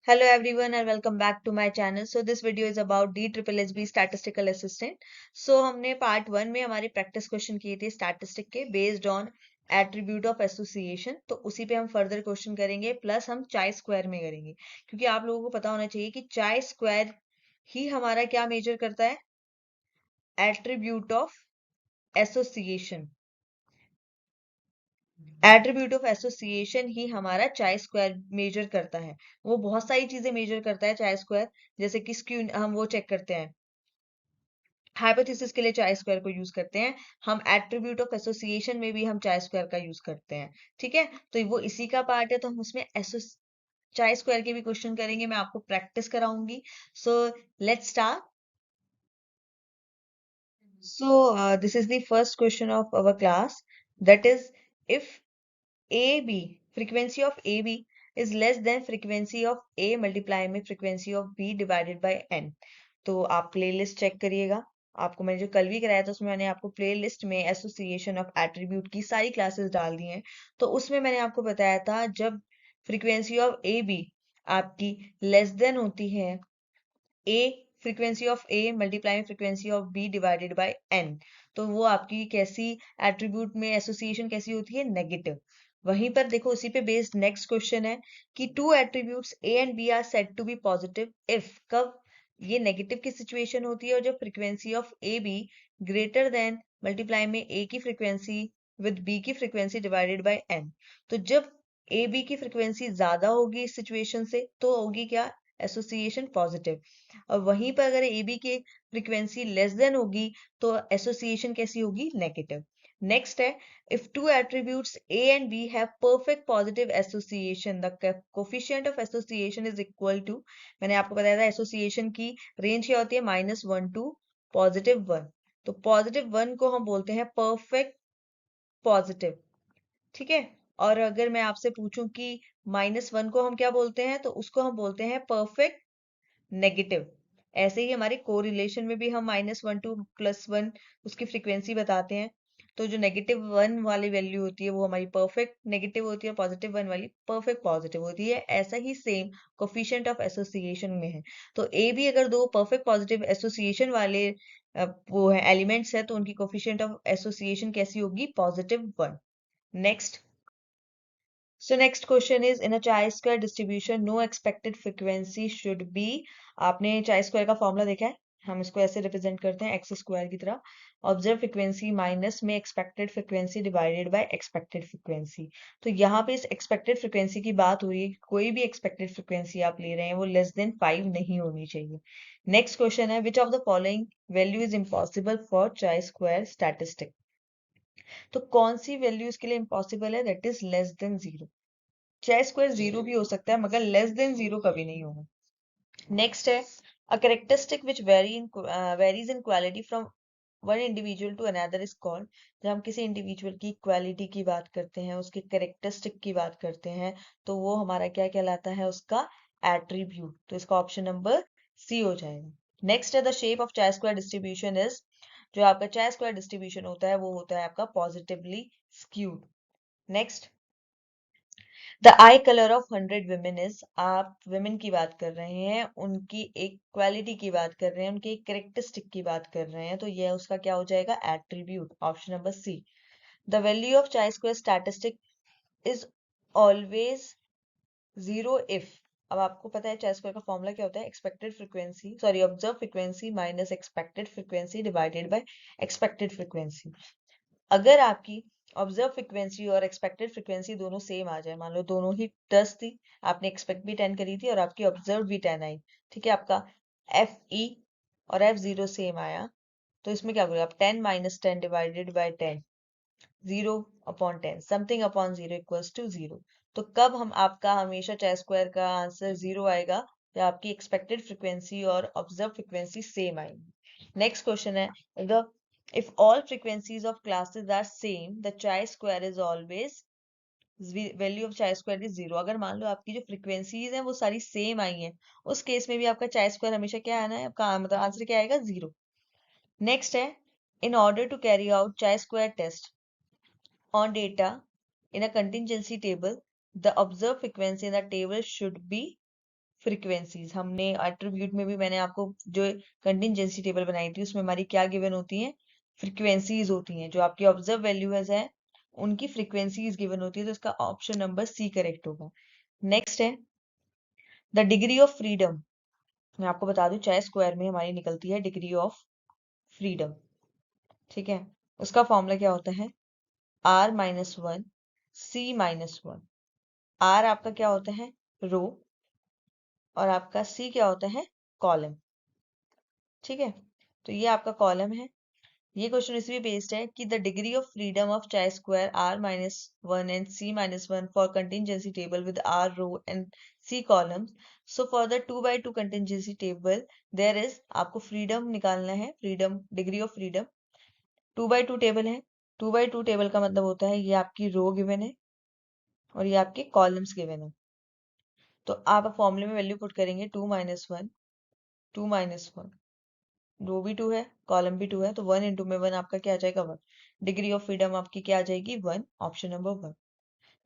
Hello everyone and welcome back to my channel. So this video is about DSSSB Statistical Assistant. So हमने part 1 में हमारी practice question किए थे statistic के based on attribute of association. तो उसी पे हम फर्दर क्वेश्चन करेंगे प्लस हम चाय स्क्वायर में करेंगे क्योंकि आप लोगों को पता होना चाहिए कि चाय स्क्वायर ही हमारा क्या मेजर करता है, attribute of association. Attribute of association ही हमारा चाय स्क्वायर मेजर करता है. वो बहुत सारी चीजें मेजर करता है चाय स्क्वायर, जैसे कि स्क्यू हम वो चेक करते हैं, हाइपोथेसिस के लिए चाय स्क्वायर को यूज करते हैं. हम एट्रीब्यूट ऑफ एसोसिएशन में भी हम चाय स्क्वायर का यूज करते हैं. ठीक है, तो वो इसी का पार्ट है. तो हम उसमें चाय स्क्वायर के भी क्वेश्चन करेंगे, मैं आपको प्रैक्टिस कराऊंगी. So let's start. So this is the first question of our class, that is, if AB, frequency of AB is less than frequency of A multiply में frequency of B divided by N. तो आप playlist check करिएगा. आपको मैंने जो कल भी कराया था उसमें मैंने आपको प्लेलिस्ट में एसोसिएशन ऑफ एट्रीब्यूट की सारी क्लासेस डाल दी हैं. तो उसमें मैंने आपको बताया था जब फ्रीक्वेंसी ऑफ ए बी आपकी लेस देन होती है A frequency of A multiply frequency of B divided by N, तो वो आपकी कैसी एट्रीब्यूट में एसोसिएशन कैसी होती है, नेगेटिव. वहीं पर देखो उसी पे बेस्ड नेक्स्ट क्वेश्चन है कि two attributes A and B are said to be positive if, कब ये नेगेटिव की सिचुएशन होती है और जब frequency of A B greater than multiply में ए की फ्रीक्वेंसी विद बी की फ्रीक्वेंसी डिवाइडेड बाय एन. तो जब ए बी की फ्रीक्वेंसी ज्यादा होगी इस सिचुएशन से तो होगी क्या, एसोसिएशन पॉजिटिव. और वहीं पर अगर ए बी की फ्रीक्वेंसी लेस देन होगी तो एसोसिएशन कैसी होगी, नेगेटिव. नेक्स्ट है, if two attributes A and B have perfect positive association the coefficient of association is equal to, मैंने आपको बताया था एसोसिएशन की रेंज क्या होती है, -1 टू +1. तो +1 को हम बोलते हैं परफेक्ट पॉजिटिव. ठीक है, और अगर मैं आपसे पूछूं कि -1 को हम क्या बोलते हैं, तो उसको हम बोलते हैं परफेक्ट नेगेटिव. ऐसे ही हमारे कोरिलेशन में भी हम -1 टू +1 उसकी फ्रीक्वेंसी बताते हैं. तो जो -1 वाली वैल्यू होती है वो हमारी परफेक्ट नेगेटिव होती है, +1 वाली परफेक्ट पॉजिटिव होती है. ऐसा ही सेम कोफिशिएंट ऑफ एसोसिएशन में है. तो ए भी अगर दो परफेक्ट पॉजिटिव एसोसिएशन वाले वो है एलिमेंट्स है तो उनकी कोफिशिएंट ऑफ एसोसिएशन कैसी होगी, +1. Next. So next question is, in a chi-square distribution, no expected frequency should be. आपने chi-square का फॉर्मूला देखा है, हम इसको ऐसे रिप्रेजेंट करते हैं एक्स स्क्वायर की तरह. ऑब्जर्व फ्रीक्वेंसी माइनस में expected frequency divided bye expected frequency. तो यहाँ पे इस एक्सपेक्टेड फ्रीक्वेंसी की बात हुई, कोई भी एक्सपेक्टेड फ्रीक्वेंसी आप ले रहे हैं वो लेस देन 5 नहीं होनी चाहिए. नेक्स्ट क्वेश्चन है, which of the following value is impossible for chi-square statistic. तो कौन सी वैल्यू इसके लिए इम्पॉसिबल है, दैट इज लेस देन 0. चाहे स्क्वायर 0 भी हो सकता है मगर लेस देन 0 कभी नहीं होगा. नेक्स्ट है, a characteristic which varies in quality from one individual to another is called. जब हम किसी इंडिविजुअल की क्वालिटी की बात करते हैं, उसके कैरेक्टरिस्टिक की बात करते हैं, तो वो हमारा क्या कहलाता है, उसका एट्रीब्यूट. तो इसका ऑप्शन नंबर सी हो जाएगा. नेक्स्ट है, the shape of chi square distribution is, जो आपका चाय स्क्वायर डिस्ट्रीब्यूशन होता है वो होता है आपका positively skewed. Next, the I colour of 100 women is, आप women की बात कर रहे हैं, उनकी एक क्वालिटी की बात कर रहे हैं, उनकी एक करेक्टरिस्टिक की बात कर रहे हैं, तो यह उसका क्या हो जाएगा, attribute. Option number C. The value of chi square statistic is always 0 if. अब आपको पता है चाय स्क्वायर का फॉर्मूला क्या होता है, expected frequency sorry observe frequency minus expected frequency divided bye expected frequency. अगर आपकी ऑब्जर्व फ्रीक्वेंसी और एक्सपेक्टेड फ्रीक्वेंसी दोनों सेम आ जाए, मान लो दोनों ही 10 थी, आपने एक्सपेक्ट भी 10 करी थी और आपकी ऑब्जर्व भी 10 आई, ठीक है, आपका एफ ई और एफ 0 सेम आया, तो इसमें क्या करोगे आप, 10 - 10 divided by 10, 0 upon 10, something upon 0 equals to 0. तो कब हम आपका हमेशा चाय स्क्वायर का आंसर 0 आएगा, या आपकी एक्सपेक्टेड फ्रीक्वेंसी और ऑब्जर्व फ्रीक्वेंसी सेम आएगी. नेक्स्ट क्वेश्चन है, the if all frequencies of classes are same, the chi-square is always, value of chi-square is 0. अगर मान लो आपकी जो फ्रीक्वेंसीज हैं वो सारी सेम आई हैं, उस केस में भी आपका chi-square हमेशा क्या आना है, आपका मतलब आंसर क्या आएगा, 0. नेक्स्ट है, in order to carry out chi-square test on data in a contingency table, the observed frequency in the table should be frequencies. हमने एट्रीब्यूट में भी मैंने आपको जो कंटिंजेंसी टेबल बनाई थी उसमें हमारी क्या गिवन होती है, फ्रीक्वेंसीज होती हैं। जो आपकी ऑब्जर्व वैल्यूज है उनकी फ्रीक्वेंसीज गिवन होती है, तो इसका ऑप्शन नंबर सी करेक्ट होगा। नेक्स्ट है द डिग्री ऑफ फ्रीडम। मैं आपको बता दूं चाय स्क्वायर में हमारी निकलती है डिग्री ऑफ फ्रीडम, ठीक है। उसका फॉर्मूला क्या होता है, r-1 c-1। r आपका क्या होता है, रो, और आपका c क्या होता है, कॉलम, ठीक है। तो ये आपका कॉलम है। ये क्वेश्चन इसी पे बेस्ड है कि the degree of freedom of chi square r-1 and c-1 for contingency table with r row and c columns. So for the 2x2 contingency table there is, आपको फ्रीडम निकालना है, freedom degree of freedom. 2x2 table है, 2x2 table का मतलब होता है ये आपकी रो गिवन है और ये आपके कॉलम्स गिवन है। तो आप फॉर्मूले में वैल्यू पुट करेंगे 2-1, 2-1, रो भी 2 है, कॉलम भी 2 है, तो 1 इंटू में 1 आपका क्या आ जाएगा, 1। डिग्री ऑफ फ्रीडम आपकी क्या आ जाएगी, 1, ऑप्शन नंबर 1।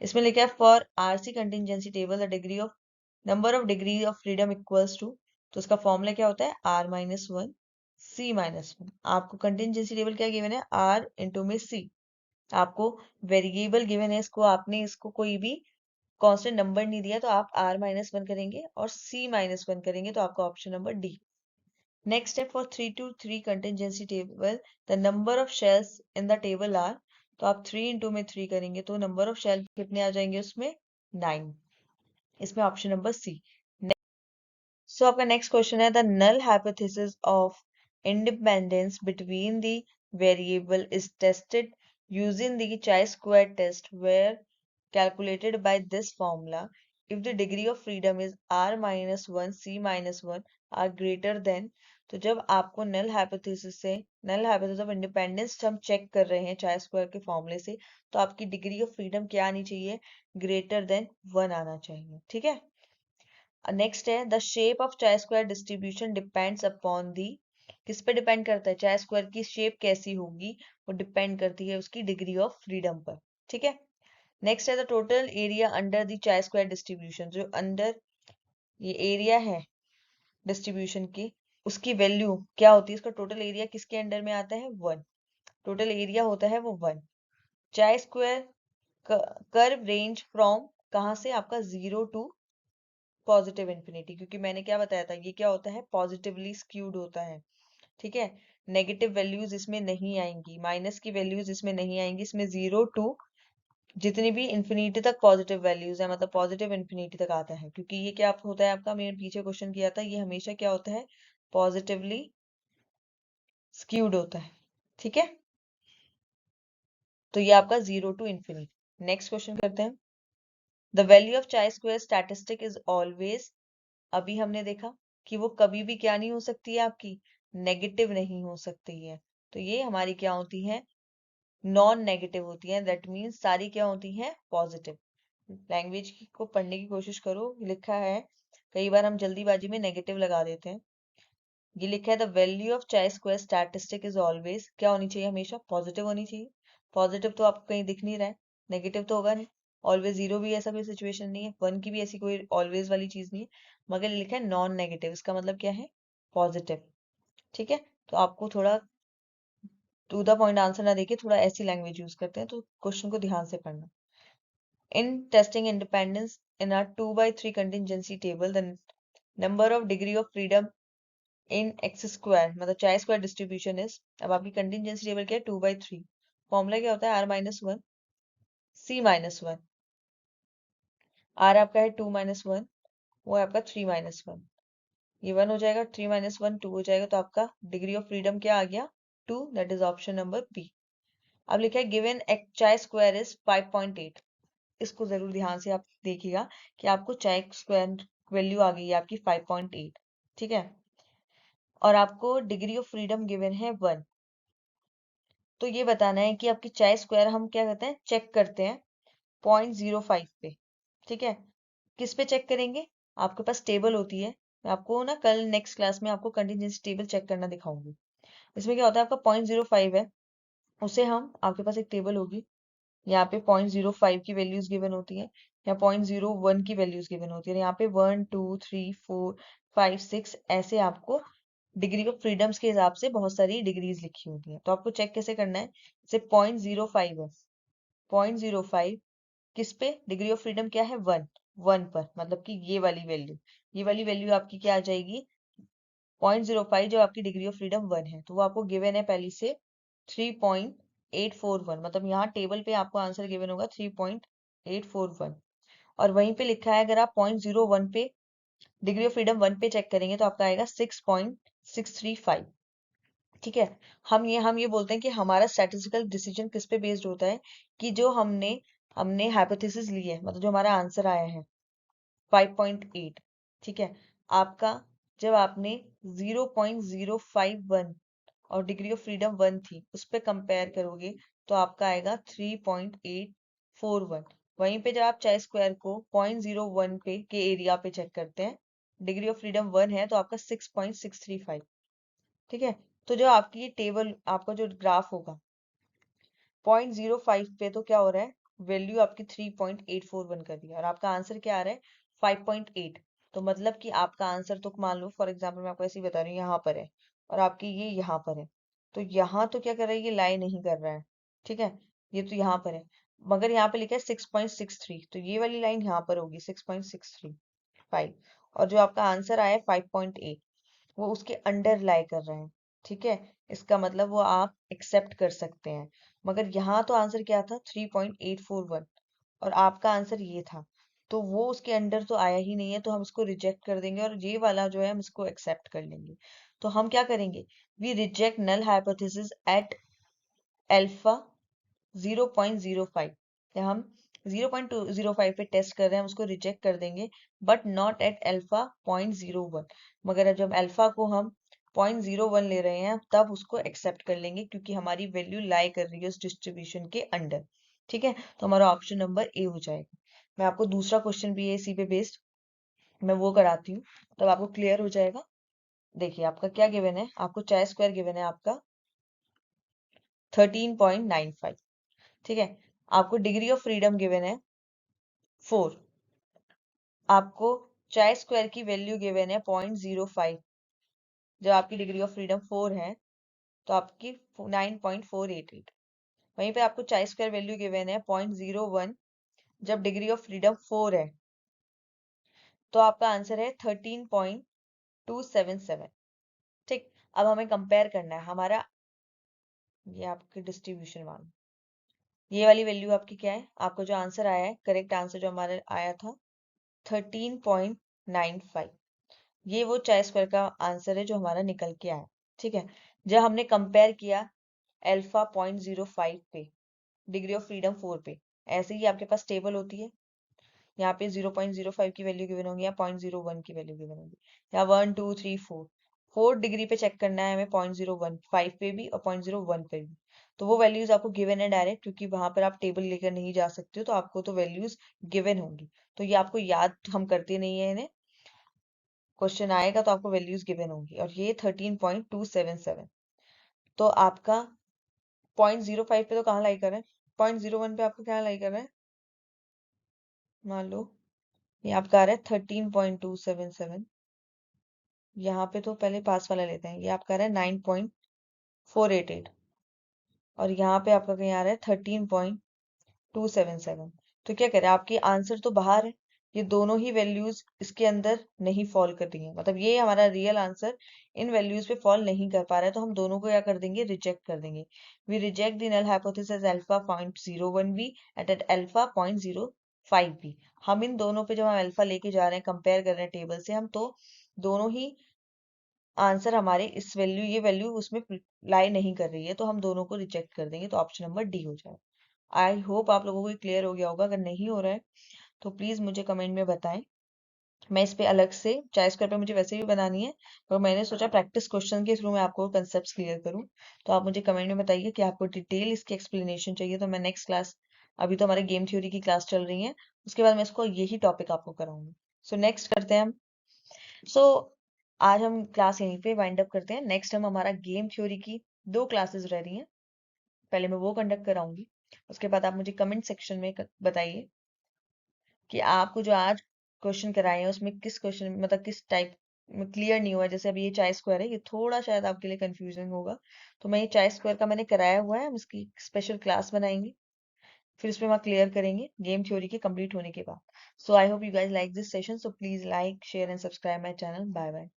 इसमें लिखा है for RC contingency table the degree of number of degree of freedom equals to, तो उसका फॉर्मूला क्या होता है, r-1 c-1। आपको कंटिंजेंसी टेबल क्या गिवन है, r इंटू में c। आपको वेरिएबल गिवन है, इसको आपने इसको कोई भी कांस्टेंट नंबर नहीं दिया, तो आप r-1 करेंगे और c-1 करेंगे, तो आपका ऑप्शन नंबर डी। नेक्स्ट है for 3-2-3 contingency table the number of cells in the table are, तो आप 3 इंटू में 3 करेंगे तो नंबर ऑफ शेल कितने आ जाएंगे उसमें, 9। इसमें ऑप्शन नंबर सी। सो आपका नेक्स्ट क्वेश्चन है the null hypothesis of independence between the variable is tested using the chi square test where calculated by this formula if the degree of freedom is r-1 c-1 are greater than। तो जब आपको null hypothesis से, नल hypothesis of independence हम check कर रहे हैं चाय square के फॉर्मूले से, तो आपकी डिग्री ऑफ फ्रीडम क्या आनी चाहिए, ग्रेटर देन 1 आना चाहिए, ठीक है। नेक्स्ट है the shape of chi square distribution depends upon the, किस पे डिपेंड करता है, चाय स्क्वायर की शेप कैसी होगी वो डिपेंड करती है उसकी डिग्री ऑफ फ्रीडम पर, ठीक है। नेक्स्ट है the total area under the chi square distribution, जो अंडर ये एरिया है डिस्ट्रीब्यूशन की, उसकी वैल्यू क्या होती है, इसका टोटल एरिया किसके अंडर में आता है, 1। टोटल एरिया होता है वो 1। चाय स्क्वायर कर्व रेंज फ्रॉम, कहाँ से, आपका 0 टू पॉजिटिव इंफिनिटी, क्योंकि मैंने क्या बताया था, ये क्या होता है, पॉजिटिवली स्क्यूड होता है, ठीक है। नेगेटिव वैल्यूज इसमें नहीं आएंगी, माइनस की वैल्यूज इसमें नहीं आएंगी, इसमें 0 टू जितनी भी इंफिनिटी तक पॉजिटिव वैल्यूज है, मतलब पॉजिटिव इंफिनिटी तक आता है, क्योंकि ये क्या होता है आपका, मैंने पीछे क्वेश्चन किया था, ये हमेशा क्या होता है, पॉजिटिवली स्क्यूड होता है, ठीक है। तो ये आपका 0 टू इंफिनिटी। नेक्स्ट क्वेश्चन करते हैं the value of chi square statistic is always, अभी हमने देखा कि वो कभी भी क्या नहीं हो सकती है आपकी, नेगेटिव नहीं हो सकती है, तो ये हमारी क्या होती है, नॉन नेगेटिव होती है, दैट मीन्स सारी क्या होती हैं, पॉजिटिव। लैंग्वेज को पढ़ने की कोशिश करो, लिखा है, कई बार हम जल्दीबाजी में नेगेटिव लगा देते हैं। ये लिखा है the value of chi square statistic is always, क्या होनी चाहिए, हमेशा पॉजिटिव होनी चाहिए। पॉजिटिव तो आपको कहीं दिख नहीं रहा है, नेगेटिव तो होगा नहीं। ऑलवेज 0 भी ऐसा कोई सिचुएशन नहीं है, 1 की भी ऐसी कोई ऑलवेज वाली चीज नहीं है, मगर लिखा है नॉन नेगेटिव, इसका मतलब क्या है, पॉजिटिव, ठीक है। तो आपको थोड़ा टू द पॉइंट आंसर ना देके थोड़ा ऐसी लैंग्वेज यूज करते हैं, तो क्वेश्चन को ध्यान से पढ़ना। In testing independence in a 2x3 contingency table, the number of degree of freedom in x square, मतलब चाय स्क्वायर डिस्ट्रीब्यूशन इज, अब आपकी कंटिंजेंसी टेबल क्या है, 2x3। फॉर्मूला क्या होता है, r-1 c-1। r आपका है 2-1, वो है आपका 3-1, ये 1 हो जाएगा, 3-1 2 हो जाएगा, तो आपका डिग्री ऑफ फ्रीडम क्या आ गया, 2, that is option number B. अब लिखा है गिवन चाय स्क्वायर इज 5.8, इसको जरूर ध्यान से आप देखिएगा कि आपको चाय स्क्वायर वैल्यू आ गई है आपकी 5.8, ठीक है, और आपको डिग्री ऑफ फ्रीडम गिवन है 1। तो ये बताना है कि आपकी चाय स्क्वायर हम क्या करते हैं, चेक करते हैं 0.05 पे, ठीक है। किस पे चेक करेंगे, आपके पास टेबल होती है, मैं आपको ना कल नेक्स्ट क्लास में आपको कंटिजेंसी टेबल चेक करना दिखाऊंगी। इसमें क्या होता है, आपका 0.05 है, उसे हम, आपके पास एक टेबल होगी, यहाँ पे 0.05 की वैल्यूज गिवन होती है, या 0.01 की वैल्यूज गिवन होती है। यहाँ पे 1 2 3 4 5 6 ऐसे आपको डिग्री ऑफ फ्रीडम्स के हिसाब से बहुत सारी डिग्रीज लिखी होती है। तो आपको चेक कैसे करना है, जैसे 0.05 है, 0.05 किस पे, डिग्री ऑफ फ्रीडम क्या है, 1 पर, मतलब कि ये वाली वैल्यू आपकी क्या आ जाएगी, 0.05 जो आपकी डिग्री ऑफ फ्रीडम 1 है, तो वो आपको गिवन है पहले से 3.841, मतलब यहाँ टेबल पे आपको आंसर गिवन होगा 3.841। और वहीं पे लिखा है, अगर आप 0.01 पे डिग्री ऑफ फ्रीडम 1 पे चेक करेंगे तो आपका आएगा 6.635। ठीक है। हम ये बोलते हैं कि हमारा स्टैटिस्टिकल डिसीजन किस पे बेस्ड होता है, कि जो हमने हमने हाइपोथेसिस ली है, मतलब जो हमारा आंसर आया है 5.8। ठीक है। आपका जब आपने 0.051 और डिग्री ऑफ फ्रीडम 1 थी उस पे कंपेयर करोगे तो आपका आएगा 3.841। वहीं पे जब आप चाय स्क्वायर को 0.01 पे के एरिया पे चेक करते हैं, डिग्री ऑफ फ्रीडम 1 है तो आपका 6.635। ठीक है। तो जो आपकी ये टेबल, आपका जो ग्राफ होगा 0.05 पे तो क्या हो रहा है, वैल्यू आपकी 3.841 कर दिया और आपका आंसर क्या आ रहा है 5.8। तो मतलब कि आपका आंसर, तो मान लो फॉर एग्जाम्पल मैं आपको ऐसे ही बता रही हूँ, यहाँ पर है और आपकी ये यहाँ पर है, तो यहाँ तो क्या कर रहा है, ये लाई नहीं कर रहा है। ठीक है। ये तो यहाँ पर है, मगर यहाँ पे लिखा है 6.63, तो ये वाली लाइन यहाँ पर होगी 6.635, और जो आपका आंसर आया है 5.8 वो उसके अंडर लाई कर रहे हैं। ठीक है। इसका मतलब वो आप एक्सेप्ट कर सकते हैं। मगर यहाँ तो आंसर क्या था 3.841 और आपका आंसर ये था, तो वो उसके अंडर तो आया ही नहीं है, तो हम इसको रिजेक्ट कर देंगे और ये वाला जो है हम इसको एक्सेप्ट कर लेंगे। तो हम क्या करेंगे, we reject null hypothesis at alpha 0.05, या हम 0.205 पे टेस्ट कर रहे हैं, हम उसको रिजेक्ट कर देंगे, बट नॉट एट अल्फा 0.01। मगर जब अल्फा को हम 0.01 ले रहे हैं तब उसको एक्सेप्ट कर लेंगे, क्योंकि हमारी वैल्यू लाई कर रही है उस डिस्ट्रीब्यूशन के अंडर। ठीक है। तो हमारा ऑप्शन नंबर ए हो जाएगा। मैं आपको दूसरा क्वेश्चन भी है इसी पे बेस्ड, मैं वो कराती हूँ, तब आपको क्लियर हो जाएगा। देखिए आपका क्या गिवन है, आपको चाय स्क्वायर गिवन है आपका 13.95। ठीक है। आपको डिग्री ऑफ फ्रीडम गिवन है 4। आपको चाय स्क्वायर की वैल्यू गिवन है 0.05, जब आपकी डिग्री ऑफ फ्रीडम 4 है तो आपकी 9.488। वहीं पे आपको चाय स्क्वायर वैल्यू गिवन है 0.01, जब डिग्री ऑफ फ्रीडम 4 है तो आपका आंसर है 13.277। ठीक। अब हमें कंपेयर करना है हमारा, ये आपकी डिस्ट्रीब्यूशन मान, ये वाली वैल्यू आपकी क्या है, आपका जो आंसर आया है, करेक्ट आंसर जो हमारा आया था 13.95, ये वो चाय स्क्वायर का आंसर है जो हमारा निकल के आया। ठीक है। जब हमने कंपेयर किया अल्फा 0.05 पे, डिग्री ऑफ फ्रीडम 4 पे, ऐसे ही आपके पास टेबल होती है, यहाँ पे 0.05 की वैल्यू गिवन होगी या 0.01 की वैल्यू गिवन होगी, या 1 2 3 4, 4 डिग्री पे चेक करना है हमें 0.01 5 पे भी और 0.01 पे भी। तो वो वैल्यूज आपको गिवन है डायरेक्ट, क्योंकि वहां पर आप टेबल लेकर नहीं जा सकते हो, तो आपको तो वैल्यूज गिवन होंगी, तो ये आपको याद हम करते नहीं है इन्हें, क्वेश्चन आएगा तो आपको वैल्यूज गिवन होंगी, और ये 13.277। तो आपका 0.05 पे तो कहाँ लाई कर रहे हैं, 0.01 पे आपको क्या लाई कर रहे हैं, मान लो ये आपका आ रहा है 13.277, यहाँ पे तो पहले पास वाला लेते हैं, ये आपका आ रहा है 9.488, और यहाँ पे आपका कहीं आ रहा है 13.277। तो क्या करें, आपकी आंसर तो बाहर है, ये दोनों ही वैल्यूज इसके अंदर नहीं फॉल कर रही हैं, मतलब ये हमारा रियल आंसर इन वैल्यूज पे फॉल नहीं कर पा रहा है, तो हम दोनों को क्या कर देंगे, रिजेक्ट कर देंगे। We reject the null hypothesis alpha 0.01 be at alpha 0.05 be. हम इन दोनों पे जब हम अल्फा लेके जा रहे हैं, कंपेयर कर रहे हैं टेबल से हम, तो दोनों ही आंसर हमारे इस वैल्यू, ये वैल्यू उसमें लाई नहीं कर रही है, तो हम दोनों को रिजेक्ट कर देंगे, तो ऑप्शन नंबर डी हो जाए। आई होप आप लोगों को क्लियर हो गया होगा, अगर नहीं हो रहा है तो प्लीज मुझे कमेंट में बताएं। मैं इस पे अलग से चाय स्क्वायर पे मुझे वैसे भी बनानी है, तो मैंने सोचा प्रैक्टिस क्वेश्चन के थ्रू मैं आपको कंसेप्ट क्लियर करूं। तो आप मुझे कमेंट में बताइए कि आपको डिटेल इसकी एक्सप्लेनेशन चाहिए, तो मैं नेक्स्ट क्लास, अभी तो हमारे गेम थ्योरी की क्लास चल रही है, उसके बाद मैं इसको यही टॉपिक आपको कराऊंगी। सो नेक्स्ट करते हैं हम। सो आज हम क्लास यहीं पे वाइंड अप करते हैं। नेक्स्ट हम हमारा गेम थ्योरी की 2 क्लासेस रह रही हैं, पहले मैं वो कंडक्ट कराऊंगी, उसके बाद आप मुझे कमेंट सेक्शन में बताइए कि आपको जो आज क्वेश्चन कराए हैं उसमें किस क्वेश्चन मतलब किस टाइप में क्लियर नहीं हुआ। जैसे अभी ये चाय स्क्वायर है, ये थोड़ा शायद आपके लिए कंफ्यूजिंग होगा, तो मैं ये चाय स्क्वायर का मैंने कराया हुआ है, हम इसकी स्पेशल क्लास बनाएंगे, फिर उसमें वहाँ क्लियर करेंगे गेम थ्योरी के कंप्लीट होने के बाद। So I hope you guys like this session, so please like share and subscribe my channel. Bye bye.